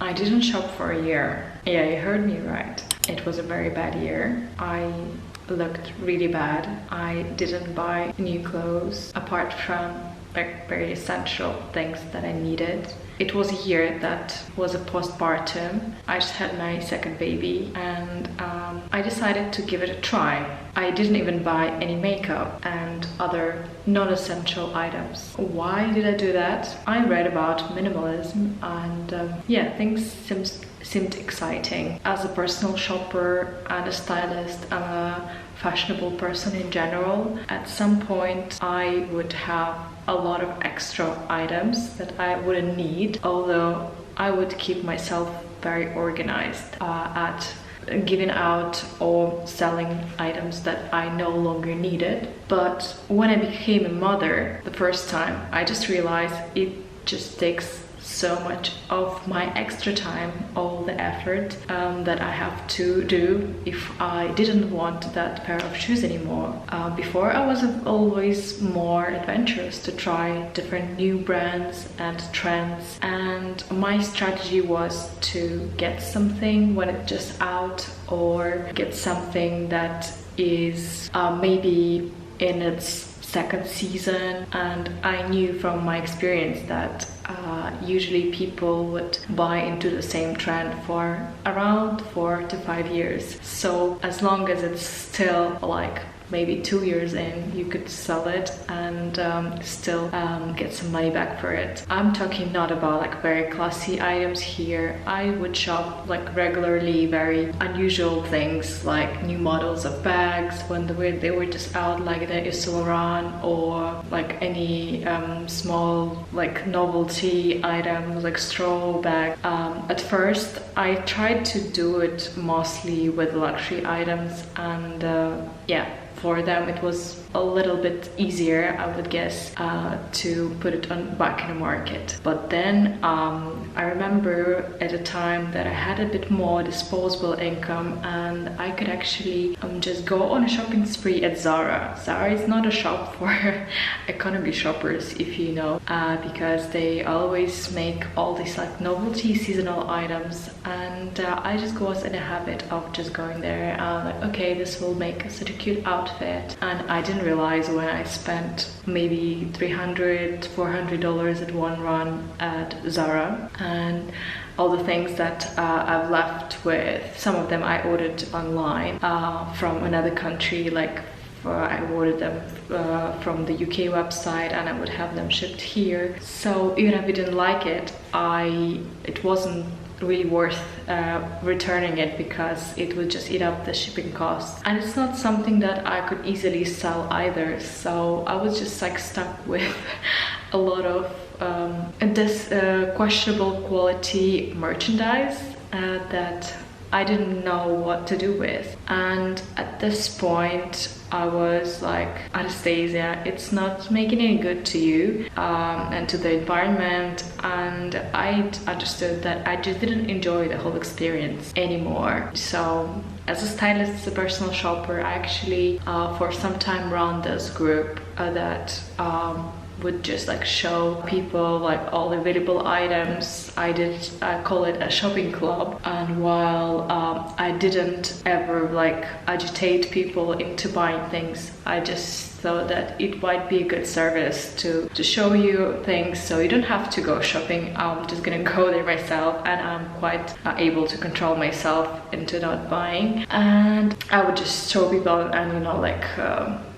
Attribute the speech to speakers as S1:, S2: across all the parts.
S1: I didn't shop for a year. Yeah, you heard me right. It was a very bad year. I looked really bad. I didn't buy new clothes apart from like very essential things that I needed. It was a year that was a postpartum. I just had my second baby, and I decided to give it a try. I didn't even buy any makeup and other non-essential items. Why did I do that? I read about minimalism, and yeah, things seemed exciting. As a personal shopper and a stylist and a fashionable person in general, at some point I would have a lot of extra items that I wouldn't need, although I would keep myself very organized at giving out or selling items that I no longer needed. But when I became a mother the first time, I just realized it just takes so much of my extra time, all the effort that I have to do if I didn't want that pair of shoes anymore. Before I was always more adventurous to try different new brands and trends, and my strategy was to get something when it's just out, or get something that is maybe in its second season. And I knew from my experience that usually people would buy into the same trend for around 4 to 5 years. So as long as it's still like maybe 2 years in, you could sell it and still get some money back for it. I'm talking not about like very classy items here. I would shop like regularly very unusual things, like new models of bags when they were just out, like the Yves Saint Laurent, or like any small like novelty items like straw bag. At first I tried to do it mostly with luxury items, and yeah, for them it was a little bit easier, I would guess, to put it back in the market. But then I remember at a time that I had a bit more disposable income, and I could actually just go on a shopping spree at Zara. Zara is not a shop for economy shoppers, if you know, because they always make all these like novelty seasonal items, and I just was in a habit of just going there, like, okay, this will make such a cute outfit. And I didn't realize when I spent maybe $300-400 at one run at Zara, and all the things that I've left with. Some of them I ordered online from another country, like I ordered them from the UK website, and I would have them shipped here. So even if I didn't like it, it wasn't really worth returning it, because it would just eat up the shipping costs, and it's not something that I could easily sell either. So I was just like stuck with a lot of this questionable quality merchandise that I didn't know what to do with. And at this point I was like, Anastasia, it's not making any good to you and to the environment. And I understood that I just didn't enjoy the whole experience anymore. So as a stylist, as a personal shopper, I actually for some time ran this group that would just like show people like all the available items. I call it a shopping club. And while I didn't ever like agitate people into buying things, I just thought that it might be a good service to show you things, so you don't have to go shopping. I'm just gonna go there myself, and I'm quite able to control myself into not buying. And I would just show people, and you know, like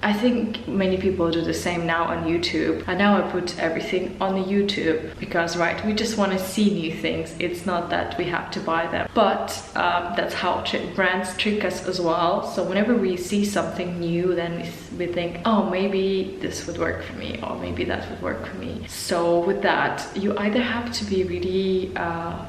S1: I think many people do the same now on YouTube, and now I put everything on YouTube because, right, we just want to see new things. It's not that we have to buy them, but that's how brands trick us as well. So whenever we see something new, then we think, oh, maybe this would work for me, or maybe that would work for me. So with that, you either have to be really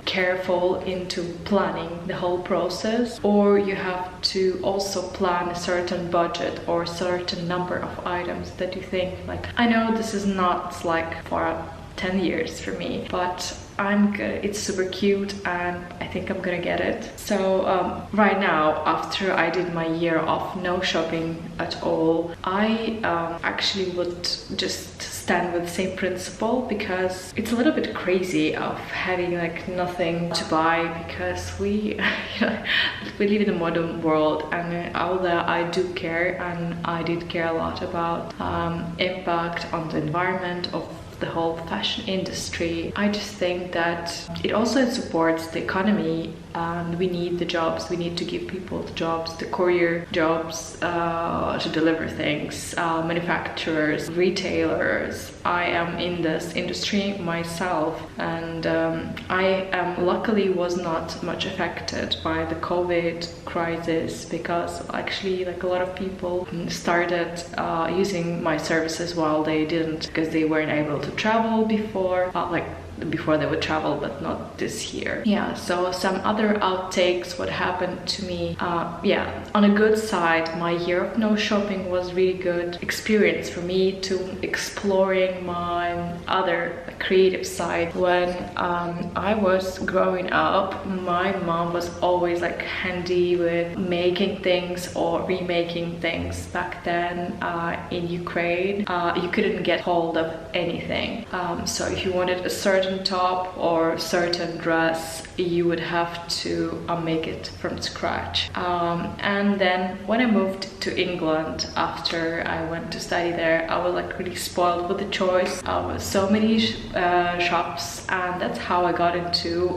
S1: careful into planning the whole process, or you have to also plan a certain budget or certain number of items that you think, like, I know this is not like for 10 years for me, but I'm good. It's super cute and I think I'm gonna get it. So right now, after I did my year of no shopping at all, I actually would just stand with the same principle, because it's a little bit crazy of having like nothing to buy, because we we live in a modern world, and although I do care, and I did care a lot about impact on the environment of the whole fashion industry, I just think that it also supports the economy, and we need the jobs. We need to give people the jobs, the courier jobs, to deliver things, manufacturers, retailers. I am in this industry myself, and I luckily was not much affected by the COVID crisis, because actually like a lot of people started using my services while they didn't, because they weren't able to travel before, before they would travel, but not this year. Yeah, so some other outtakes, what happened to me. Yeah, on a good side, my year of no shopping was really good experience for me to exploring my other creative side. When I was growing up, my mom was always like handy with making things or remaking things. Back then in Ukraine, you couldn't get hold of anything. So if you wanted a certain top or certain dress, you would have to make it from scratch. And then when I moved to England after I went to study there, I was like really spoiled with the choice of so many shops, and that's how I got into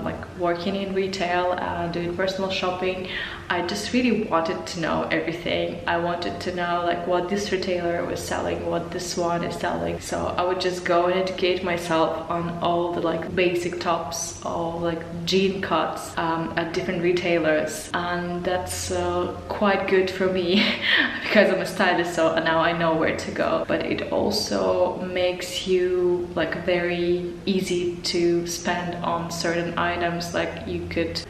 S1: like working in retail and doing personal shopping. I just really wanted to know everything. I wanted to know like what this retailer was selling, what this one is selling. So I would just go and educate myself on all the like basic tops or like jean cuts at different retailers, and that's quite good for me because I'm a stylist, so now I know where to go. But it also makes you like very easy to spend on certain items. Like you could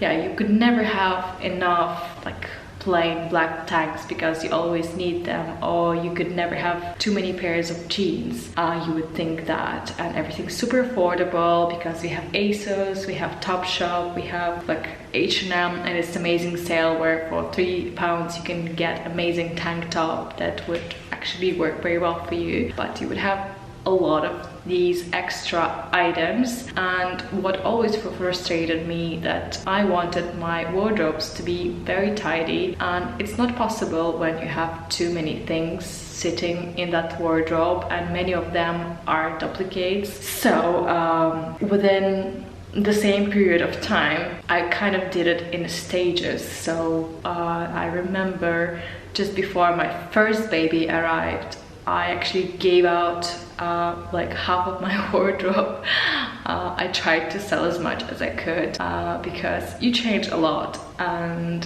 S1: never have enough like plain black tanks because you always need them, or you could never have too many pairs of jeans. You would think that, and everything's super affordable because we have ASOS, we have Topshop, we have like H&M, and it's amazing sale where for £3 you can get amazing tank top that would actually work very well for you, but you would have a lot of these extra items. And what always frustrated me, that I wanted my wardrobes to be very tidy, and it's not possible when you have too many things sitting in that wardrobe, and many of them are duplicates. So within the same period of time, I kind of did it in stages. So I remember just before my first baby arrived, I actually gave out like half of my wardrobe. I tried to sell as much as I could because you change a lot, and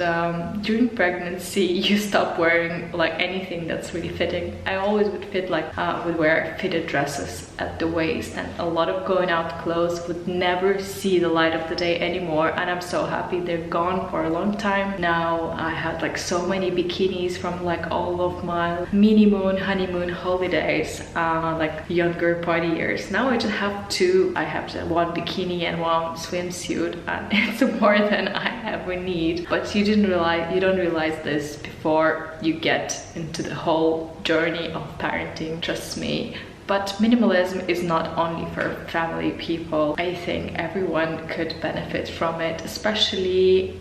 S1: during pregnancy you stop wearing like anything that's really fitting. I always would wear fitted dresses at the waist, and a lot of going out clothes would never see the light of the day anymore, and I'm so happy they're gone for a long time. Now I had like so many bikinis from like all of my honeymoon holidays, like younger party years. Now I just have two. I have one bikini and one swimsuit, and it's more than I ever need. But you don't realize this before you get into the whole journey of parenting, trust me. But minimalism is not only for family people. I think everyone could benefit from it, especially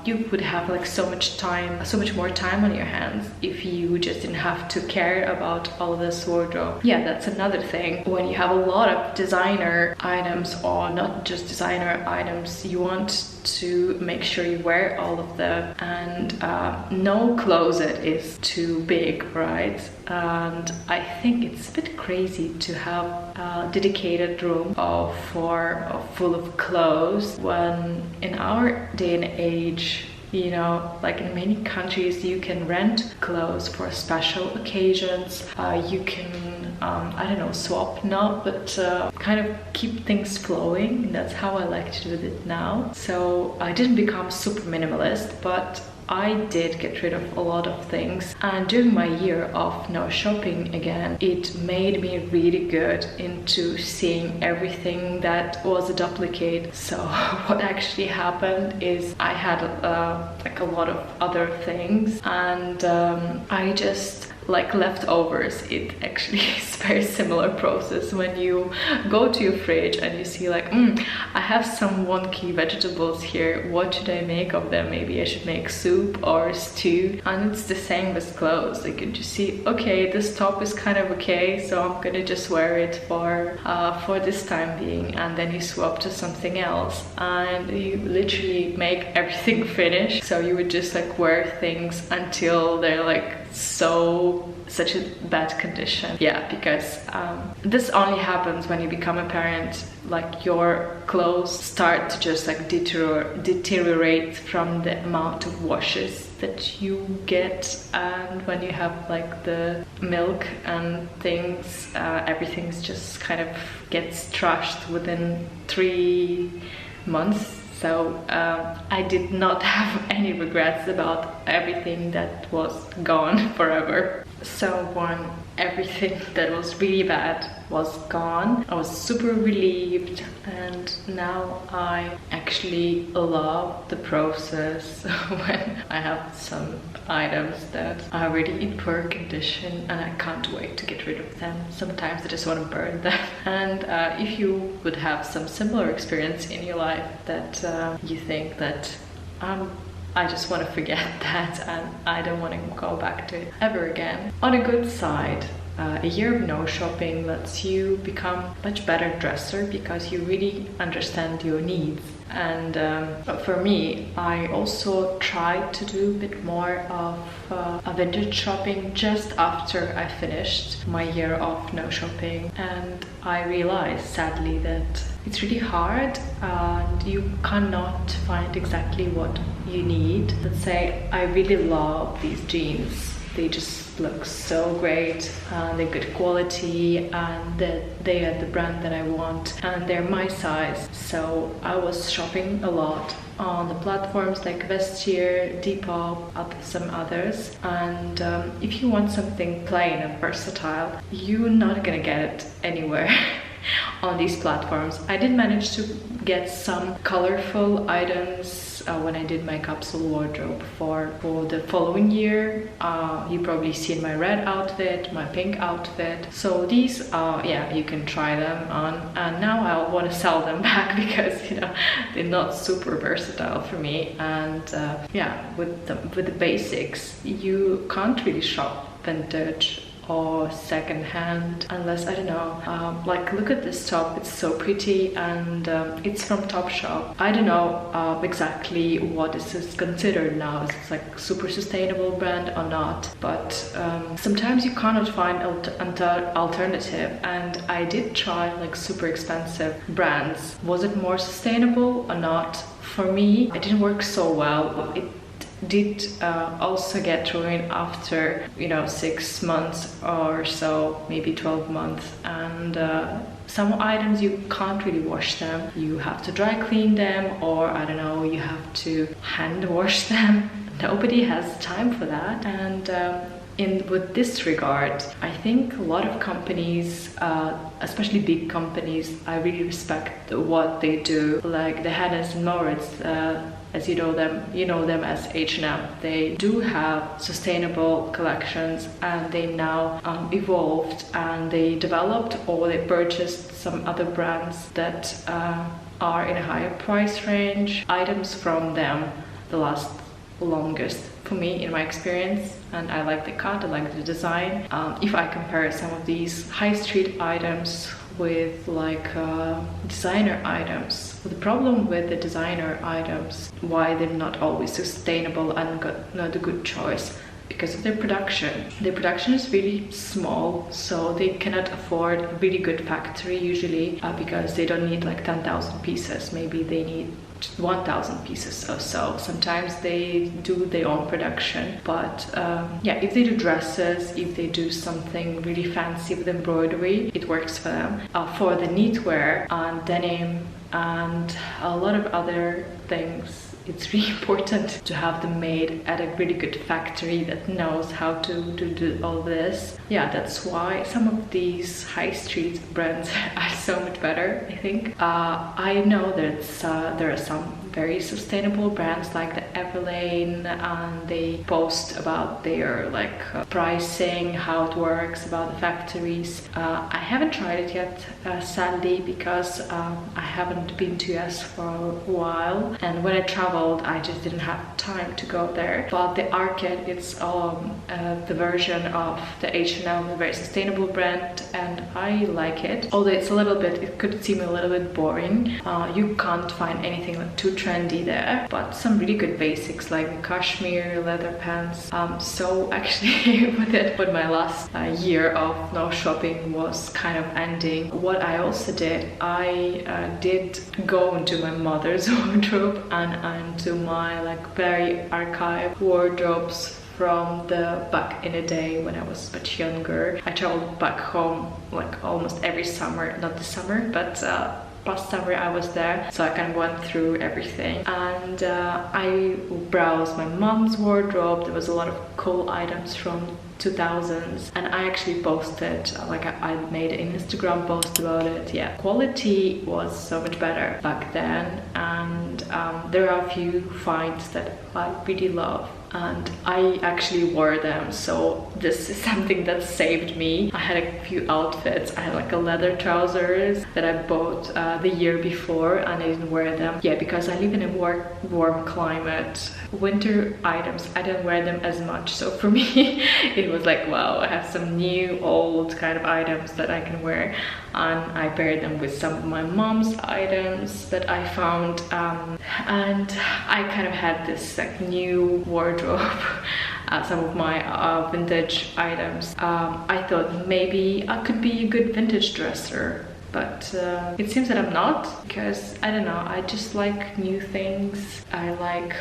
S1: you would have like so much more time on your hands if you just didn't have to care about all of this wardrobe. Yeah, that's another thing. When you have a lot of designer items, or not just designer items, you want to make sure you wear all of them, and no closet is too big, right? And I think it's a bit crazy to have a dedicated room full of clothes, when in our day and age, you know, like in many countries you can rent clothes for special occasions. You can I don't know, swap, not, but kind of keep things flowing. That's how I like to do it now. So I didn't become super minimalist, but I did get rid of a lot of things, and during my year of no shopping again, it made me really good into seeing everything that was a duplicate. So what actually happened is I had like a lot of other things, and I just like leftovers. It actually is a very similar process when you go to your fridge and you see like, I have some wonky vegetables here, what should I make of them? Maybe I should make soup or stew. And it's the same with clothes. Like you just see, okay, this top is kind of okay, so I'm gonna just wear it for this time being, and then you swap to something else, and you literally make everything finish. So you would just like wear things until they're like such a bad condition. Yeah, because this only happens when you become a parent. Like your clothes start to just like deteriorate from the amount of washes that you get, and when you have like the milk and things, everything's just kind of gets trashed within 3 months. So I did not have any regrets about everything that was gone forever. So when everything that was really bad was gone, I was super relieved, and now I actually love the process when I have some items that are really in poor condition and I can't wait to get rid of them. Sometimes I just want to burn them. And if you would have some similar experience in your life that you think that I just want to forget that and I don't want to go back to it ever again. On a good side, a year of no shopping lets you become a much better dresser because you really understand your needs. And for me, I also tried to do a bit more of a vintage shopping just after I finished my year of no shopping, and I realized sadly that it's really hard and you cannot find exactly what you need. Let's say I really love these jeans. They just look so great, they're good quality, and they are the brand that I want, and they're my size. So I was shopping a lot on the platforms like Vestiaire, Depop, some others. And if you want something plain and versatile, you're not gonna get it anywhere on these platforms. I did manage to get some colorful items when I did my capsule wardrobe for the following year. You probably seen my red outfit, my pink outfit. So these yeah, you can try them on, and now I want to sell them back because they're not super versatile for me. And yeah, with the basics, you can't really shop vintage or second-hand unless, I don't know, like look at this top, it's so pretty, and it's from Topshop. I don't know exactly what this is considered now. Is it like super sustainable brand or not? But sometimes you cannot find alternative, and I did try like super expensive brands. Was it more sustainable or not? For me, it didn't work so well. It did also get ruined after 6 months or so, maybe 12 months. And some items you can't really wash them, you have to dry clean them, or I don't know, you have to hand wash them. Nobody has time for that. And with this regard, I think a lot of companies, especially big companies, I really respect what they do. Like the Hennes and Mauritz, as you know them as H&M. They do have sustainable collections, and they now evolved, and they developed or they purchased some other brands that are in a higher price range. Items from them the last longest for me in my experience, and I like the cut, I like the design. If I compare some of these high street items with like designer items, the problem with the designer items, why they're not always sustainable and not a good choice, because of their production. Their production is really small, so they cannot afford a really good factory usually, because they don't need like 10,000 pieces. Maybe they need 1,000 pieces or so. Sometimes they do their own production, but yeah, if they do dresses, if they do something really fancy with embroidery, it works for them. For the knitwear and denim and a lot of other things, it's really important to have them made at a really good factory that knows how to do all this. Yeah, that's why some of these high street brands are so much better, I think. I know that there are some very sustainable brands like the Everlane, and they post about their pricing, how it works, about the factories. I haven't tried it yet, sadly, because I haven't been to US for a while, and when I traveled I just didn't have time to go there. But the Arcade, it's the version of the H&M, a very sustainable brand, and I like it. Although it could seem a little bit boring. You can't find anything too trendy there, but some really good basics like the cashmere leather pants. So actually with my last year of no shopping was kind of ending, what I also did, I did go into my mother's wardrobe and into my very archive wardrobes from the back in the day when I was much younger. I traveled back home almost every summer, not this summer, but past summer I was there, so I kind of went through everything, and I browsed my mom's wardrobe. There was a lot of cool items from 2000s, and I actually posted, I made an Instagram post about it. Yeah, quality was so much better back then, and there are a few finds that I really love, and I actually wore them, so this is something that saved me. I had a few outfits. I had a leather trousers that I bought the year before, and I didn't wear them. Yeah, because I live in a warm climate. Winter items, I didn't wear them as much, so for me it was wow, I have some new old kind of items that I can wear, and I paired them with some of my mom's items that I found, and I kind of had this new wardrobe. Some of my vintage items. I thought maybe I could be a good vintage dresser, but it seems that I'm not, because I don't know, I just like new things. I like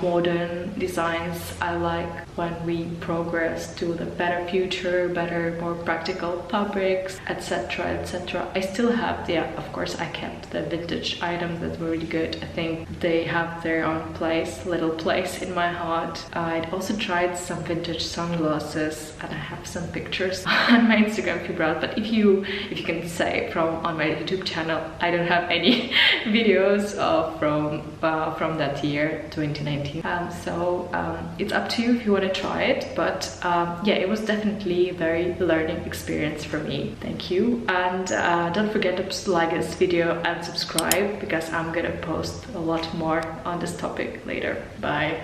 S1: modern designs. I like when we progress to the better future, better, more practical fabrics, etc, etc. I still have, yeah, of course I kept the vintage items that were really good. I think they have their own place, little place in my heart. I'd also tried some vintage sunglasses, and I have some pictures on my Instagram if you browse, but if you can say on my YouTube channel, I don't have any videos from that year, 2019. So it's up to you if you want to try it, but yeah, it was definitely a very learning experience for me. Thank you, and don't forget to like this video and subscribe, because I'm gonna post a lot more on this topic later. Bye.